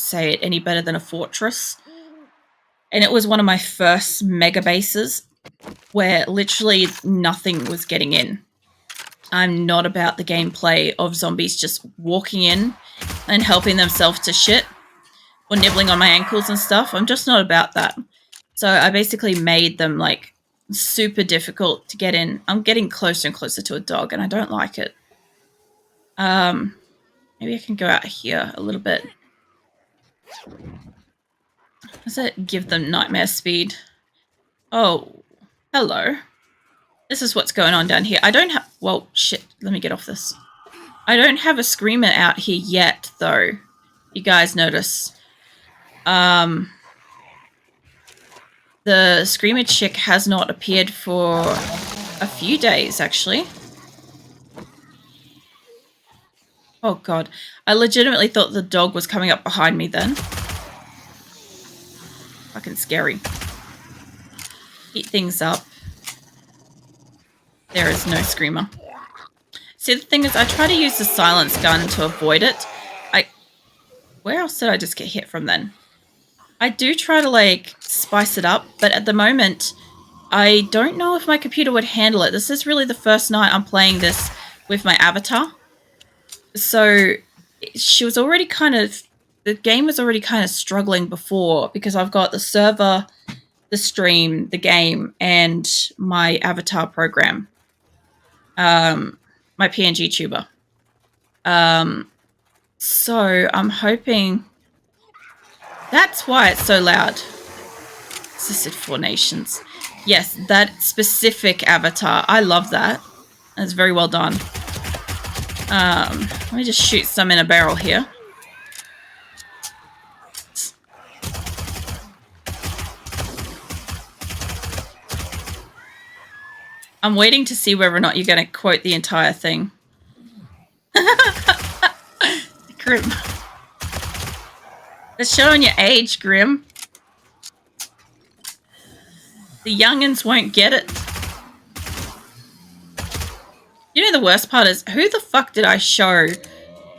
say it any better than a fortress. And it was one of my first mega bases where literally nothing was getting in. I'm not about the gameplay of zombies just walking in and helping themselves to shit or nibbling on my ankles and stuff. I'm just not about that. So I basically made them like super difficult to get in. I'm getting closer and closer to a dog and I don't like it. Maybe I can go out here a little bit. Does it give them nightmare speed? Oh, hello. This is what's going on down here. I don't have... Well, shit. Let me get off this. I don't have a screamer out here yet, though. You guys notice. The screamer chick has not appeared for a few days, actually. Oh, God. I legitimately thought the dog was coming up behind me then. Fucking scary. Heat things up. There is no screamer. See, the thing is, I try to use the silence gun to avoid it. Where else did I just get hit from then? I do try to, like, spice it up, but at the moment, I don't know if my computer would handle it. This is really the first night I'm playing this with my avatar. So, she was already kind of... The game was already kind of struggling before because I've got the server, the stream, the game, and my avatar program. My PNG tuber. So I'm hoping... That's why it's so loud. Assisted for Nations. Yes, that specific avatar. I love that. That's very well done. Let me just shoot some in a barrel here. I'm waiting to see whether or not you're going to quote the entire thing. Grim. Let's show on your age, Grim. The youngins won't get it. You know the worst part is, who the fuck did I show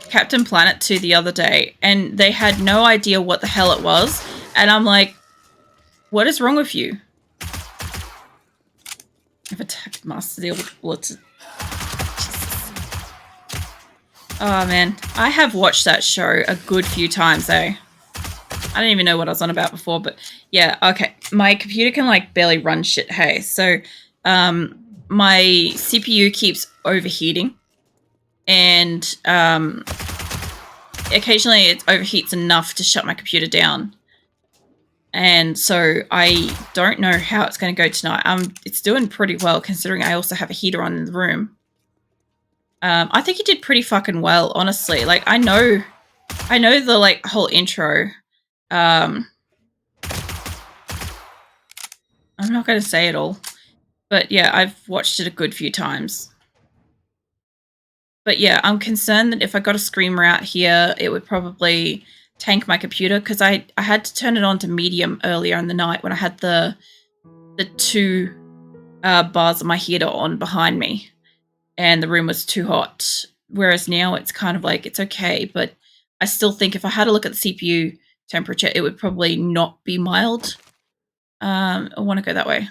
Captain Planet to the other day? And they had no idea what the hell it was. And I'm like, what is wrong with you? I've attacked Master Deal with bullets. Oh, man. I have watched that show a good few times, eh? I don't even know what I was on about before, but yeah, okay. My computer can, like, barely run shit, hey? So, my CPU keeps overheating. And, occasionally it overheats enough to shut my computer down. And so I don't know how it's going to go tonight. It's doing pretty well considering I also have a heater on in the room. I think it did pretty fucking well, honestly. Like, I know the, like, whole intro. I'm not going to say it all. But yeah, I've watched it a good few times. But yeah, I'm concerned that if I got a screamer out here, it would probably tank my computer because I had to turn it on to medium earlier in the night when I had the two bars of my heater on behind me and the room was too hot. Whereas now it's kind of like, it's okay, but I still think if I had a look at the CPU temperature, it would probably not be mild. I want to go that way.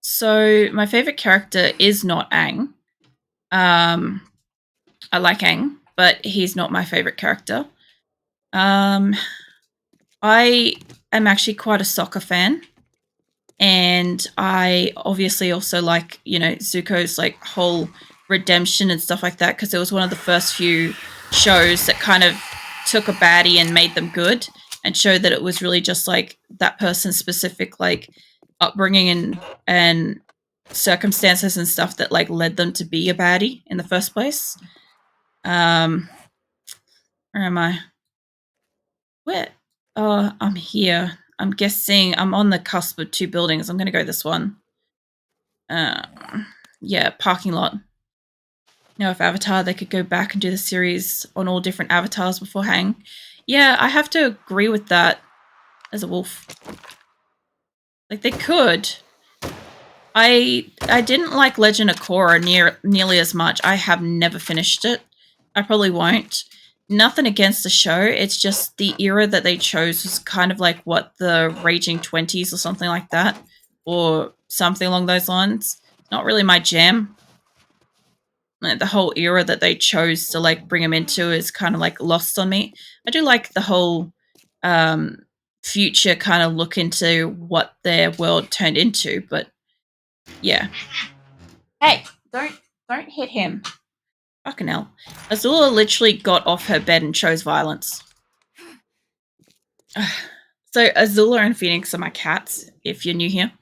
So my favorite character is not Aang. I like Aang, but he's not my favorite character. I am actually quite a Sokka fan. And I obviously also like, you know, Zuko's like whole redemption and stuff like that because it was one of the first few shows that kind of took a baddie and made them good and showed that it was really just like that person's specific like upbringing and circumstances and stuff that like led them to be a baddie in the first place. Where am I? Where? Oh, I'm here. I'm guessing I'm on the cusp of two buildings. I'm going to go this one. Yeah, parking lot. Now, if Avatar, they could go back and do the series on all different avatars before Hang. Yeah, I have to agree with that as a wolf. Like, they could. I didn't like Legend of Korra nearly as much. I have never finished it. I probably won't. nothing against the show. It's just the era that they chose was kind of like what the Raging 20s or something like that, or something along those lines. Not really my jam. Like, the whole era that they chose to like bring him into is kind of like lost on me. I do like the whole future kind of look into what their world turned into, but yeah. Hey, don't hit him. Fucking hell. Azula literally got off her bed and chose violence. So Azula and Phoenix are my cats, if you're new here.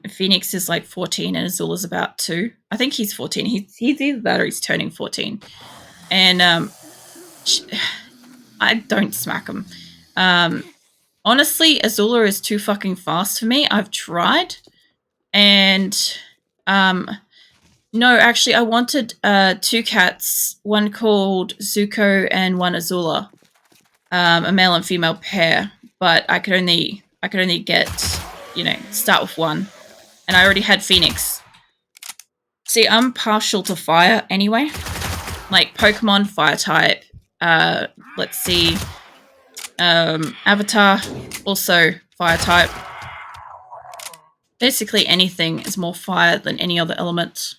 Phoenix is like 14 and Azula's about 2. I think he's 14. He's either that or he's turning 14. And I don't smack him. Honestly, Azula is too fucking fast for me. I've tried. And no, actually I wanted 2 cats, one called Zuko and one Azula. A male and female pair, but I could only get, you know, start with one. And I already had Phoenix. See, I'm partial to fire anyway. Like Pokemon, fire type. Let's see. Avatar, also fire type. Basically anything is more fire than any other element.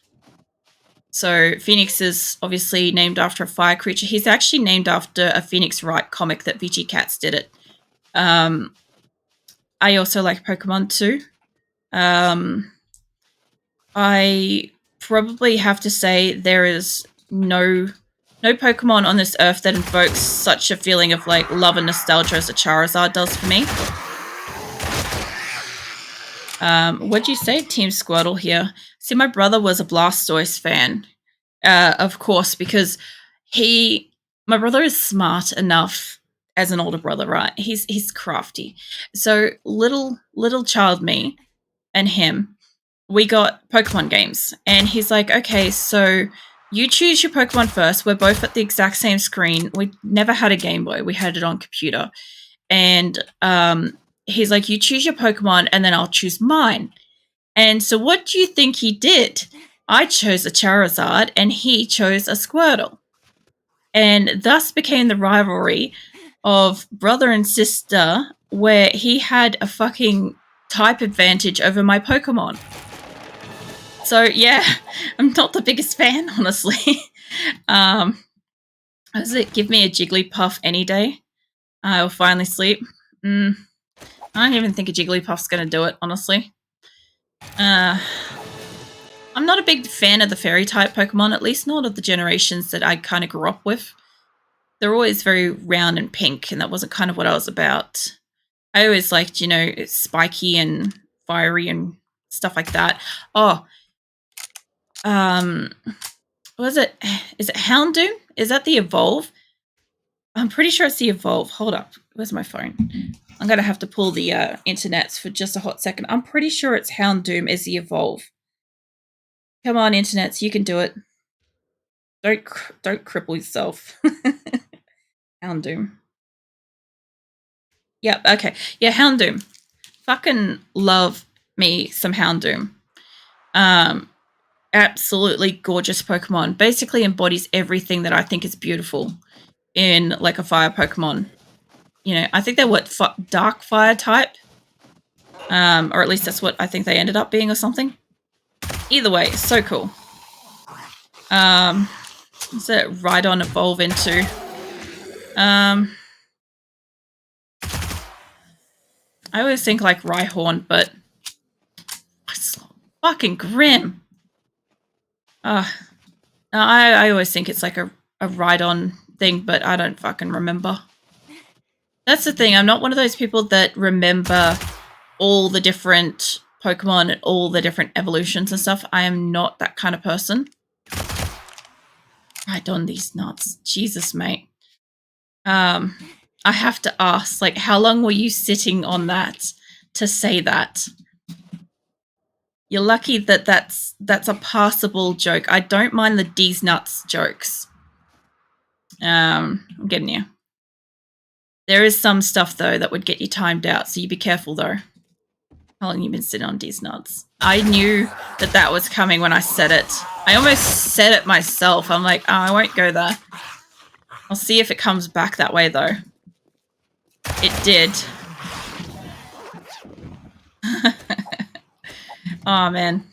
So Phoenix is obviously named after a fire creature. He's actually named after a Phoenix Wright comic that VG Cats did it. I also like Pokemon too. I probably have to say there is no Pokemon on this earth that invokes such a feeling of like love and nostalgia as a Charizard does for me. What'd you say? Team Squirtle here. See, my brother was a Blastoise fan, of course, because my brother is smart enough as an older brother, right? He's crafty. So little child me and him, we got Pokemon games, and he's like, okay, so you choose your Pokemon first. We're both at the exact same screen. We never had a Game Boy. We had it on computer. And he's like, you choose your Pokemon, and then I'll choose mine. And so what do you think he did? I chose a Charizard, and he chose a Squirtle. And thus became the rivalry of brother and sister, where he had a fucking type advantage over my Pokemon. So yeah, I'm not the biggest fan, honestly. Does it give me a Jigglypuff any day? I'll finally sleep. I don't even think a Jigglypuff's gonna do it, honestly. I'm not a big fan of the fairy type Pokemon, at least not of the generations that I kind of grew up with. They're always very round and pink, and that wasn't kind of what I was about. I always liked, you know, spiky and fiery and stuff like that. Oh, what is it? Is it Houndoom? Is that the Evolve? I'm pretty sure it's the Evolve. Hold up. Where's my phone? I'm going to have to pull the internets for just a hot second. I'm pretty sure it's Houndoom is the Evolve. Come on, internets. You can do it. Don't cripple yourself. Houndoom. Yep, okay. Yeah, Houndoom. Fucking love me some Houndoom. Absolutely gorgeous Pokemon. Basically embodies everything that I think is beautiful in like a fire Pokemon. You know, I think they're what, dark fire type? Or at least that's what I think they ended up being or something. Either way, so cool. What's it Rhydon evolve into? I always think like Rhyhorn, but it's fucking grim. I always think it's like a Rhydon thing, but I don't fucking remember. That's the thing. I'm not one of those people that remember all the different Pokemon and all the different evolutions and stuff. I am not that kind of person. Rhydon these nuts. Jesus, mate. I have to ask, like, how long were you sitting on that to say that? You're lucky that that's a passable joke. I don't mind the D's nuts jokes. I'm getting you. There is some stuff, though, that would get you timed out, so you be careful, though. How long you been sitting on D's nuts? I knew that was coming when I said it. I almost said it myself. I'm like, oh, I won't go there. I'll see if it comes back that way, though. It did. Oh, man.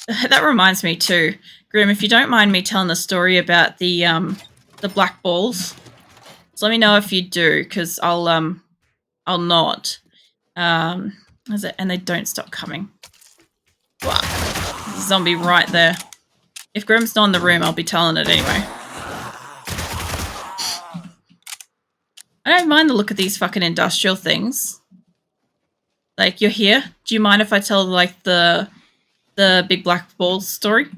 That reminds me, too. Grim, if you don't mind me telling the story about the black balls, so let me know if you do, because I'll not. Is it? And they don't stop coming. Wow. Zombie right there. If Grim's not in the room, I'll be telling it anyway. I don't mind the look of these fucking industrial things. Like, you're here? Do you mind if I tell, like, the big black balls story?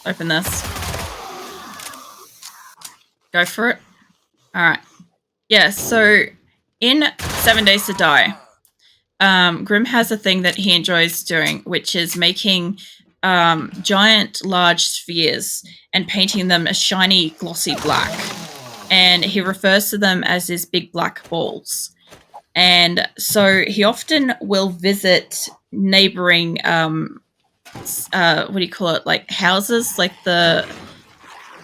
Open this. Go for it. Alright. Yeah, so in 7 Days to Die, Grim has a thing that he enjoys doing, which is making giant, large spheres and painting them a shiny, glossy black. And he refers to them as his big black balls. And so he often will visit neighboring, what do you call it, like houses, like the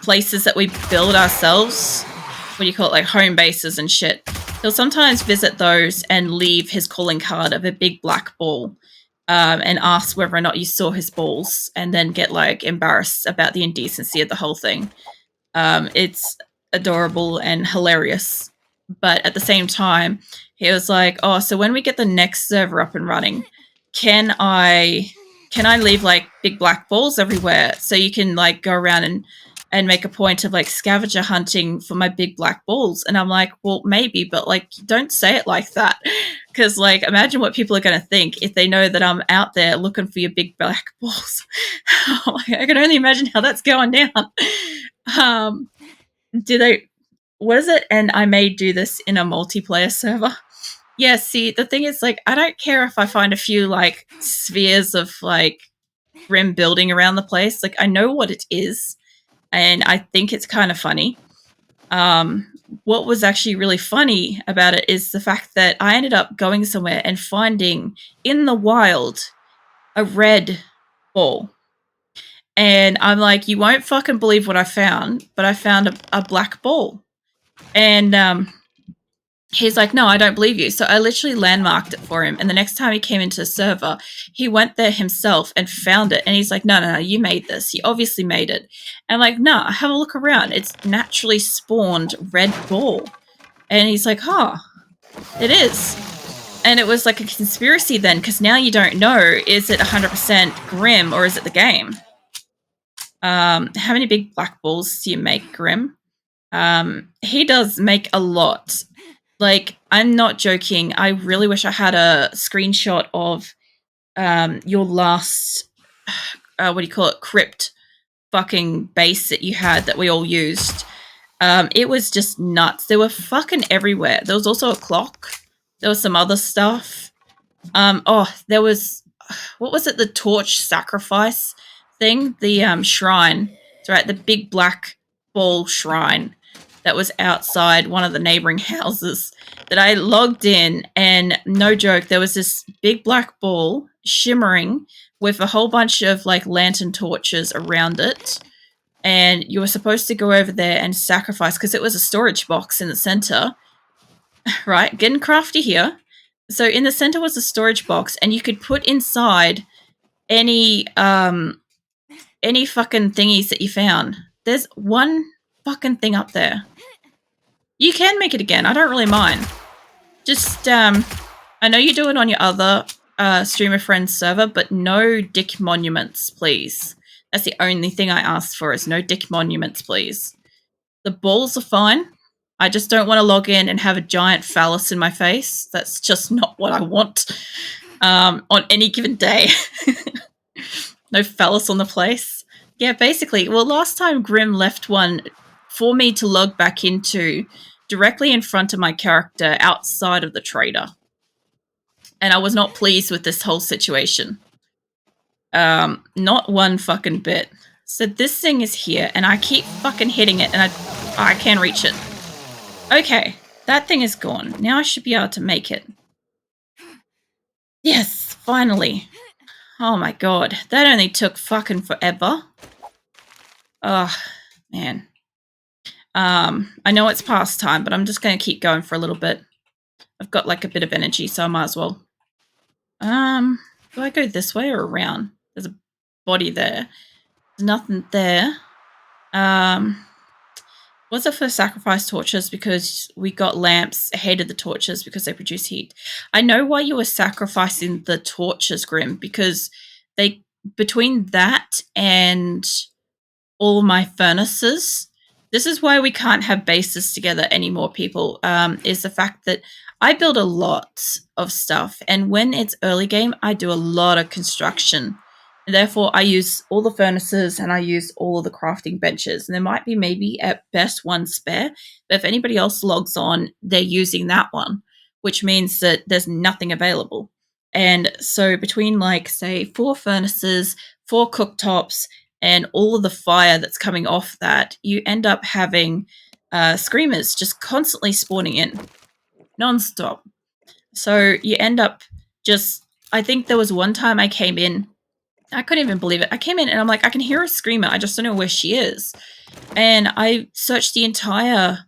places that we build ourselves. What do you call it, like home bases and shit. He'll sometimes visit those and leave his calling card of a big black ball and ask whether or not you saw his balls and then get like embarrassed about the indecency of the whole thing. It's adorable and hilarious. But at the same time, he was like, oh, so when we get the next server up and running, can I leave like big black balls everywhere so you can like go around and make a point of like scavenger hunting for my big black balls? And I'm like, well, maybe, but like, don't say it like that. Because like, imagine what people are going to think if they know that I'm out there looking for your big black balls. I can only imagine how that's going down. What is it? And I may do this in a multiplayer server. Yeah, see, the thing is, like, I don't care if I find a few, like, spheres of, like, Grim building around the place. Like, I know what it is, and I think it's kind of funny. What was actually really funny about it is the fact that I ended up going somewhere and finding, in the wild, a red ball. And I'm like, you won't fucking believe what I found, but I found a black ball. And he's like, no, I don't believe you. So I literally landmarked it for him. And the next time he came into the server, he went there himself and found it. And he's like, no, you made this. You obviously made it. And I'm like, no, have a look around. It's naturally spawned red ball. And he's like, huh, it is. And it was like a conspiracy then, because now you don't know, is it 100% Grim or is it the game? How many big black balls do you make, Grim? He does make a lot. Like, I'm not joking. I really wish I had a screenshot of your last, what do you call it, crypt fucking base that you had that we all used. It was just nuts. They were fucking everywhere. There was also a clock. There was some other stuff. There was, what was it, the torch sacrifice thing? The shrine. That's right, the big black ball shrine that was outside one of the neighboring houses that I logged in, and no joke, there was this big black ball shimmering with a whole bunch of like lantern torches around it. And you were supposed to go over there and sacrifice because it was a storage box in the center, right? Getting crafty here. So in the center was a storage box, and you could put inside any fucking thingies that you found. There's one fucking thing up there. You can make it again. I don't really mind. Just, I know you do it on your other streamer friends server, but no dick monuments, please. That's the only thing I asked for, is no dick monuments, please. The balls are fine. I just don't want to log in and have a giant phallus in my face. That's just not what I want on any given day. No phallus on the place. Yeah, basically. Well, last time Grim left one for me to log back into directly in front of my character outside of the trader. And I was not pleased with this whole situation. Not one fucking bit. So this thing is here, and I keep fucking hitting it, and I can't reach it. Okay, that thing is gone. Now I should be able to make it. Yes, finally. Oh my god, that only took fucking forever. Ugh. Man. I know it's past time, but I'm just going to keep going for a little bit. I've got like a bit of energy, so I might as well. Do I go this way or around? There's a body there. There's nothing there. Was it for sacrifice torches? Because we got lamps. I hated the torches because they produce heat. I know why you were sacrificing the torches, Grim, because they between that and all my furnaces. This is why we can't have bases together anymore, people, is the fact that I build a lot of stuff. And when it's early game, I do a lot of construction. And therefore, I use all the furnaces and I use all of the crafting benches. And there might be maybe at best one spare. But if anybody else logs on, they're using that one, which means that there's nothing available. And so between like, say, 4 furnaces, 4 cooktops, and all of the fire that's coming off that, you end up having screamers just constantly spawning in, non-stop. So you end up just, I think there was one time I came in, I couldn't even believe it. I came in and I'm like, I can hear a screamer, I just don't know where she is. And I searched the entire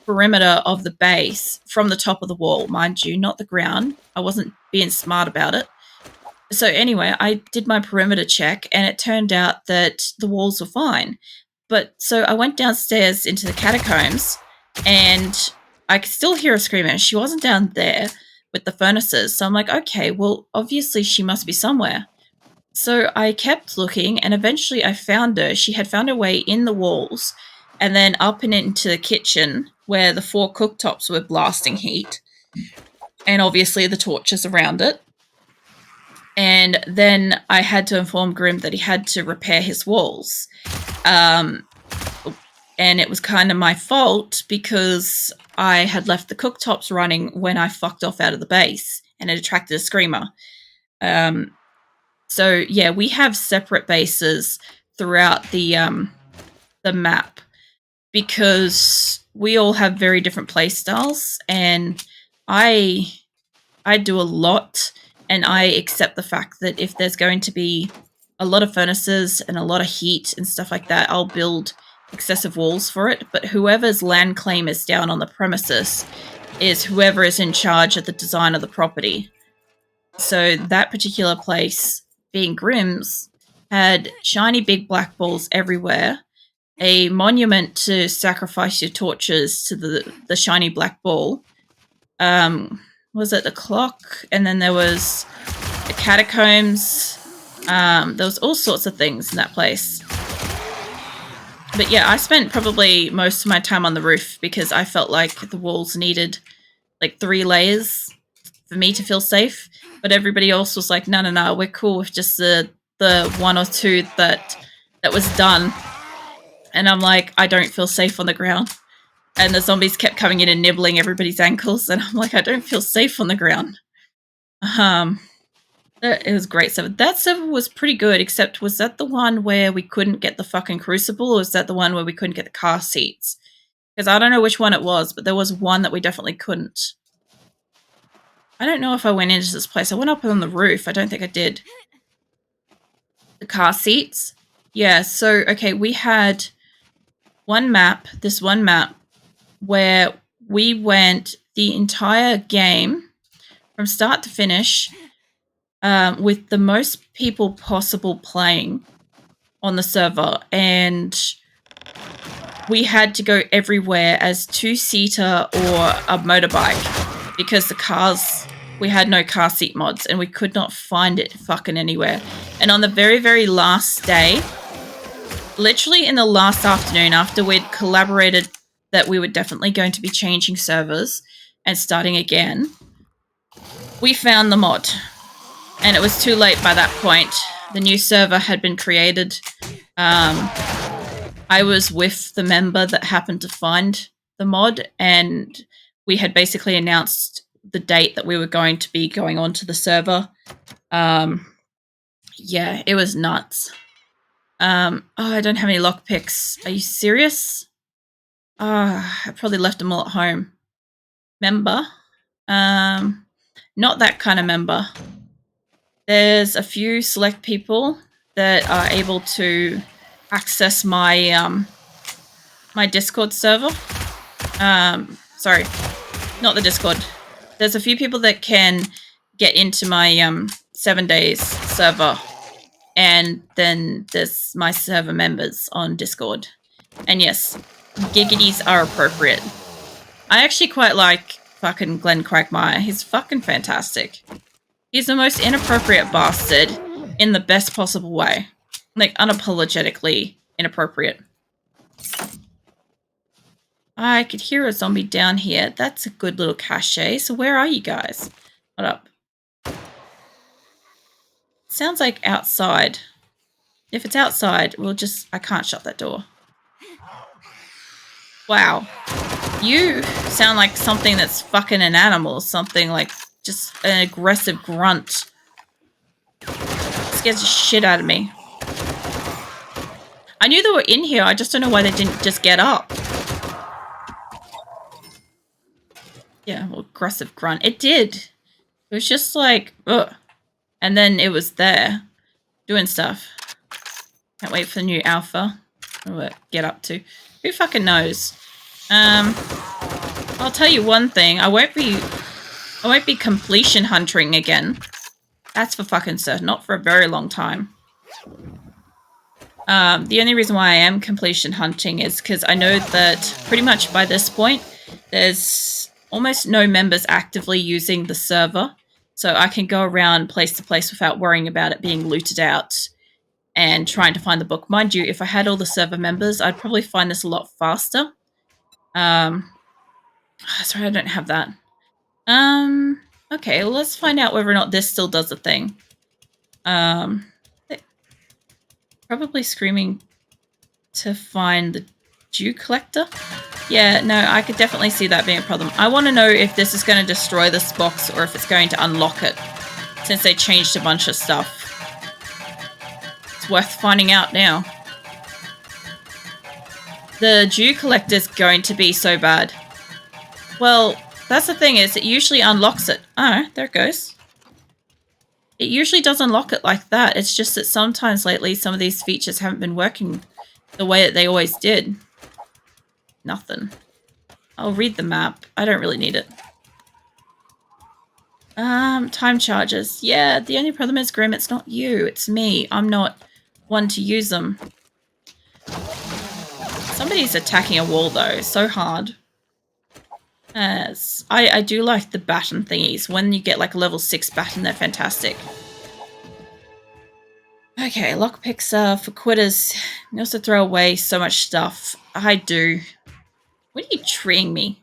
perimeter of the base from the top of the wall, mind you, not the ground. I wasn't being smart about it. So anyway, I did my perimeter check and it turned out that the walls were fine. But so I went downstairs into the catacombs and I could still hear her screaming. She wasn't down there with the furnaces. So I'm like, okay, well, obviously she must be somewhere. So I kept looking and eventually I found her. She had found her way in the walls and then up and into the kitchen where the 4 cooktops were blasting heat. And obviously the torches around it. And then I had to inform Grim that he had to repair his walls. And it was kind of my fault because I had left the cooktops running when I fucked off out of the base and it attracted a screamer. So yeah, we have separate bases throughout the map because we all have very different play styles, and I do a lot. And I accept the fact that if there's going to be a lot of furnaces and a lot of heat and stuff like that, I'll build excessive walls for it. But whoever's land claim is down on the premises is whoever is in charge of the design of the property. So that particular place, being Grimm's, had shiny big black balls everywhere, a monument to sacrifice your torches to the shiny black ball, was it the clock? And then there was the catacombs. There was all sorts of things in that place. But yeah, I spent probably most of my time on the roof because I felt like the walls needed like 3 layers for me to feel safe. But everybody else was like, no, we're cool with just the 1 or 2 that was done. And I'm like, I don't feel safe on the ground. And the zombies kept coming in and nibbling everybody's ankles. And I'm like, I don't feel safe on the ground. It was great server. That server was pretty good, except was that the one where we couldn't get the fucking crucible, or was that the one where we couldn't get the car seats? Because I don't know which one it was, but there was one that we definitely couldn't. I don't know if I went into this place. I went up on the roof. I don't think I did. The car seats? Yeah, so, okay, we had this one map, where we went the entire game from start to finish with the most people possible playing on the server, and we had to go everywhere as 2-seater or a motorbike because the cars, we had no car seat mods and we could not find it fucking anywhere. And on the very, very last day, literally in the last afternoon after we'd collaborated that we were definitely going to be changing servers and starting again, we found the mod. And it was too late by that point. The new server had been created. I was with the member that happened to find the mod, and we had basically announced the date that we were going to be going on to the server. Yeah, it was nuts. Oh, I don't have any lockpicks. Are you serious? I probably left them all at home. Member? Not that kind of member. There's a few select people that are able to access my my Discord server. Sorry, not the Discord. There's a few people that can get into my 7 days server, and then there's my server members on Discord. And yes, giggities are appropriate. I actually quite like fucking Glenn Quagmire. He's fucking fantastic. He's the most inappropriate bastard in the best possible way. Like, unapologetically inappropriate. I could hear a zombie down here. That's a good little cache. So where are you guys? What up? Sounds like outside. If it's outside, we'll just... I can't shut that door. Wow. You sound like something that's fucking an animal. Something like just an aggressive grunt. Scares the shit out of me. I knew they were in here. I just don't know why they didn't just get up. Yeah, well, aggressive grunt. It did. It was just like, ugh. And then it was there. Doing stuff. Can't wait for the new alpha. What get up to. Who fucking knows? I'll tell you one thing. I won't be completion hunting again. That's for fucking certain. Not for a very long time. The only reason why I am completion hunting is because I know that pretty much by this point, there's almost no members actively using the server. So I can go around place to place without worrying about it being looted out and trying to find the book. Mind you, if I had all the server members, I'd probably find this a lot faster. Sorry, I don't have that. Okay, well, let's find out whether or not this still does a thing. Probably screaming to find the Dew Collector. Yeah, no, I could definitely see that being a problem. I want to know if this is going to destroy this box or if it's going to unlock it, since they changed a bunch of stuff. It's worth finding out now. The Dew Collector's going to be so bad. Well, that's the thing is, it usually unlocks it. Oh, there it goes. It usually does unlock it like that. It's just that sometimes lately some of these features haven't been working the way that they always did. Nothing. I'll read the map. I don't really need it. Time charges. Yeah, the only problem is, Grim, it's not you. It's me. I'm not one to use them. Somebody's attacking a wall, though. So hard. Yes. I do like the baton thingies. When you get like a level 6 baton, they're fantastic. Okay, lockpicks are for quitters. You also throw away so much stuff. I do. What are you treeing me?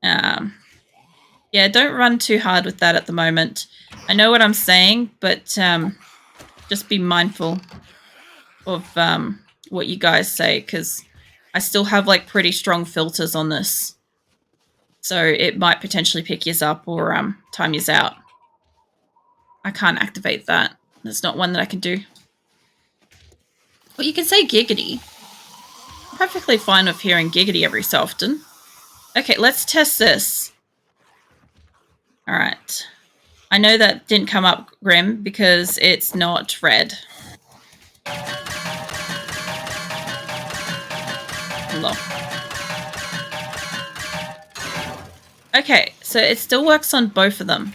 Yeah, don't run too hard with that at the moment. I know what I'm saying, but just be mindful of what you guys say, because I still have like pretty strong filters on this. So it might potentially pick yous up or time yous out. I can't activate that. That's not one that I can do. Well, you can say giggity. I'm perfectly fine with hearing giggity every so often. Okay, let's test this. Alright. I know that didn't come up, Grim, because it's not red. Hello. Okay, so it still works on both of them.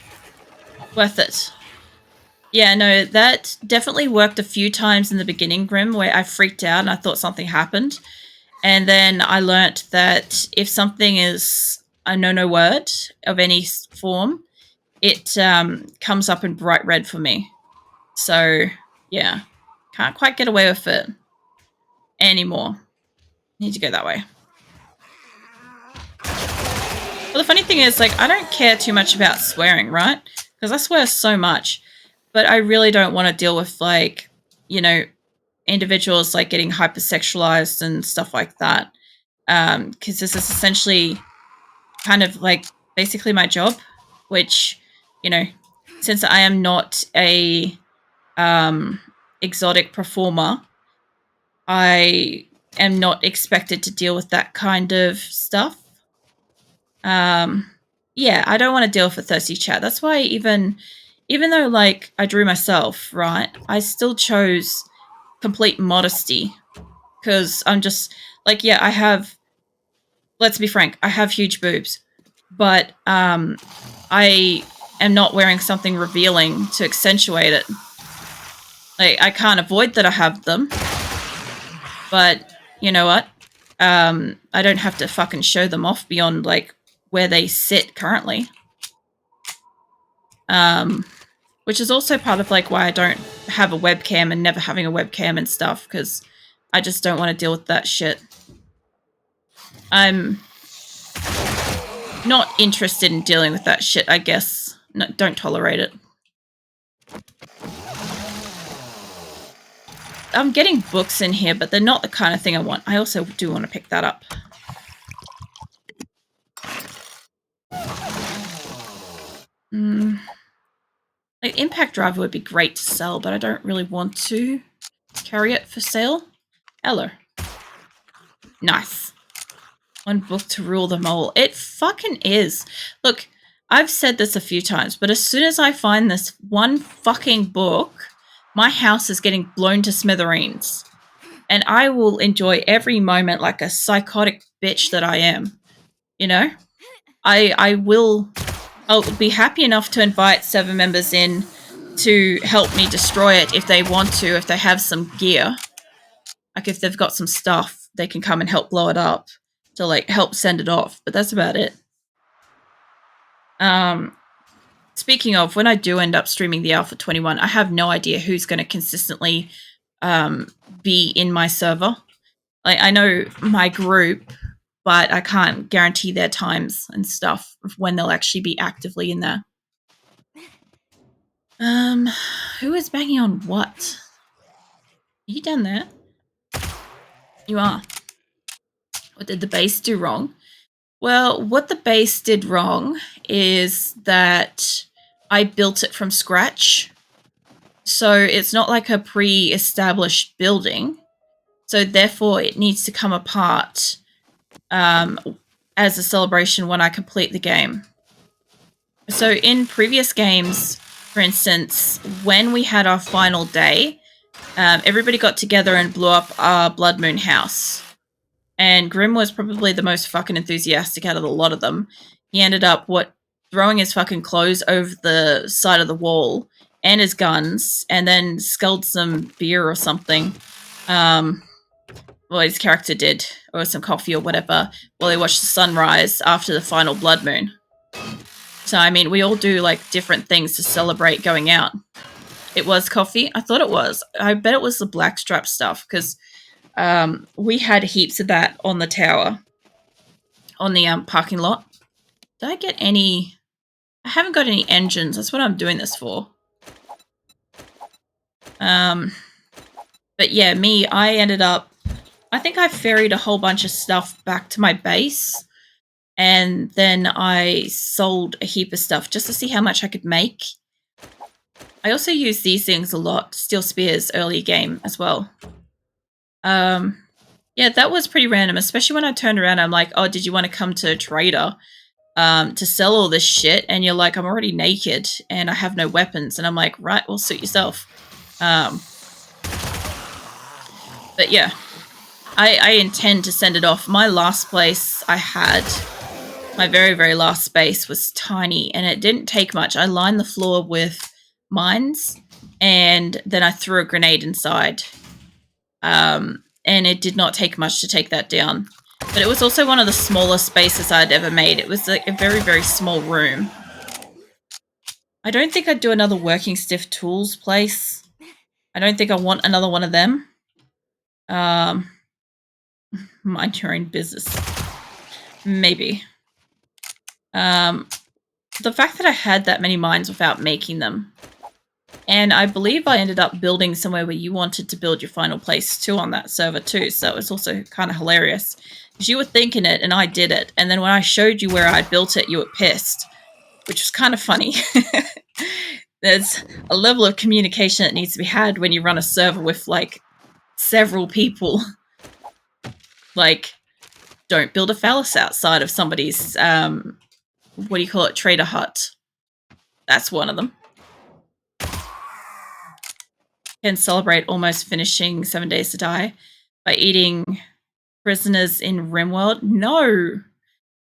Worth it. Yeah, no, that definitely worked a few times in the beginning, Grim, where I freaked out and I thought something happened. And then I learnt that if something is a no-no word of any form, it comes up in bright red for me. So, yeah. Can't quite get away with it anymore. Need to go that way. Well, the funny thing is, like, I don't care too much about swearing, right? Because I swear so much. But I really don't want to deal with, like, you know, individuals, like, getting hypersexualized and stuff like that. Because this is essentially kind of, like, basically my job. Which, you know, since I am not a exotic performer, I am not expected to deal with that kind of stuff. Yeah, I don't want to deal with a thirsty chat. That's why even though, like, I drew myself, right, I still chose complete modesty because I'm just like, yeah, I have. Let's be frank, I have huge boobs, but I am not wearing something revealing to accentuate it. Like, I can't avoid that I have them, but you know what? I don't have to fucking show them off beyond like where they sit currently. Which is also part of like why I don't have a webcam and never having a webcam and stuff, because I just don't want to deal with that shit. I'm not interested in dealing with that shit, I guess. No, don't tolerate it. I'm getting books in here, but they're not the kind of thing I want. I also do want to pick that up. Like, Impact Driver would be great to sell, but I don't really want to carry it for sale. Hello. Nice. One book to rule them all. It fucking is. Look, I've said this a few times, but as soon as I find this one fucking book, my house is getting blown to smithereens. And I will enjoy every moment like a psychotic bitch that I am. You know? I'll be happy enough to invite server members in to help me destroy it if they want to, if they have some gear. Like, if they've got some stuff, they can come and help blow it up to like help send it off, but that's about it. Speaking of, when I do end up streaming the Alpha 21, I have no idea who's going to consistently be in my server. Like, I know my group, but I can't guarantee their times and stuff of when they'll actually be actively in there. Who is banging on what? Are you down there? You are. What did the base do wrong? Well, what the base did wrong is that I built it from scratch. So it's not like a pre-established building. So therefore it needs to come apart as a celebration when I complete the game. So in previous games, for instance, when we had our final day, everybody got together and blew up our Blood Moon house. And Grim was probably the most fucking enthusiastic out of the lot of them. He ended up throwing his fucking clothes over the side of the wall and his guns, and then sculled some beer or something. Well, his character did, or some coffee or whatever, while he watched the sunrise after the final blood moon. So, I mean, we all do like different things to celebrate going out. It was coffee? I thought it was. I bet it was the blackstrap stuff, because we had heaps of that on the tower, on the parking lot. Did I get any? I haven't got any engines. That's what I'm doing this for. But yeah, I ended up, I think I ferried a whole bunch of stuff back to my base, and then I sold a heap of stuff just to see how much I could make. I also use these things a lot, steel spears, early game as well. Yeah, that was pretty random, especially when I turned around. I'm like, oh, did you want to come to a trader to sell all this shit? And you're like, I'm already naked and I have no weapons. And I'm like, right, well, suit yourself. But yeah, I intend to send it off. My last place I had, my very, very last space was tiny, and it didn't take much. I lined the floor with mines, and then I threw a grenade inside. And it did not take much to take that down. But it was also one of the smallest spaces I'd ever made. It was like a very, very small room. I don't think I'd do another working stiff tools place. I don't think I want another one of them. Mind your own business. Maybe. The fact that I had that many mines without making them. And I believe I ended up building somewhere where you wanted to build your final place too on that server too. So it was also kind of hilarious. Because you were thinking it and I did it. And then when I showed you where I built it, you were pissed. Which was kind of funny. There's a level of communication that needs to be had when you run a server with like several people. Like, don't build a phallus outside of somebody's, what do you call it, trader hut. That's one of them. Can celebrate almost finishing 7 Days to Die by eating prisoners in RimWorld? No.